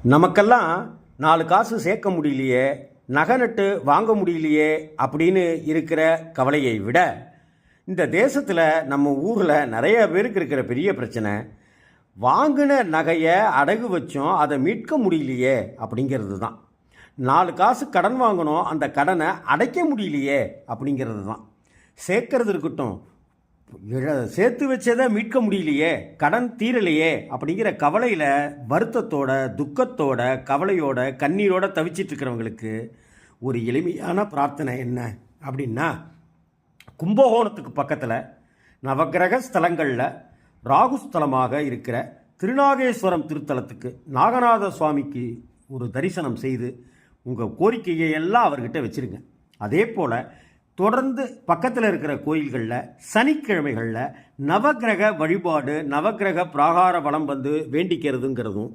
நமக்கெல்லாம் 4 காசு சேர்க்க முடியலையே, நகை நட்டு வாங்க முடியலையே அப்படின்னு இருக்கிற கவலையை விட, இந்த தேசத்தில் நம்ம ஊரில் நிறைய பேருக்கு இருக்கிற பெரிய பிரச்சனை, வாங்கின நகையை அடகு வச்சோம் அதை மீட்க முடியலையே அப்படிங்கிறது தான். 4 காசு கடன் வாங்கினோம், அந்த கடனை அடைக்க முடியலையே அப்படிங்கிறது தான். சேர்க்கறது இருக்கட்டும், சேர்த்து வச்சதை மீட்க முடியலையே, கடன் தீரலையே அப்படிங்கிற கவலையில் வருத்தத்தோட, துக்கத்தோட, கவலையோட, கண்ணீரோட தவிச்சிட்டு இருக்கிறவங்களுக்கு ஒரு எளிமையான பிரார்த்தனை என்ன அப்படின்னா, கும்பகோணத்துக்கு பக்கத்தில் நவக்கிரக ஸ்தலங்களில் ராகுஸ்தலமாக இருக்கிற திருநாகேஸ்வரம் திருத்தலத்துக்கு நாகநாத சுவாமிக்கு ஒரு தரிசனம் செய்து உங்கள் கோரிக்கையை எல்லாம் அவர்கிட்ட வச்சுருங்க. அதே போல் தொடர்ந்து பக்கத்தில் இருக்கிற கோயில்களில் சனிக்கிழமைகளில் நவக்கிரக வழிபாடு, நவக்கிரக பிராகார வலம் வந்து வேண்டிக்கிறதுங்கிறதும்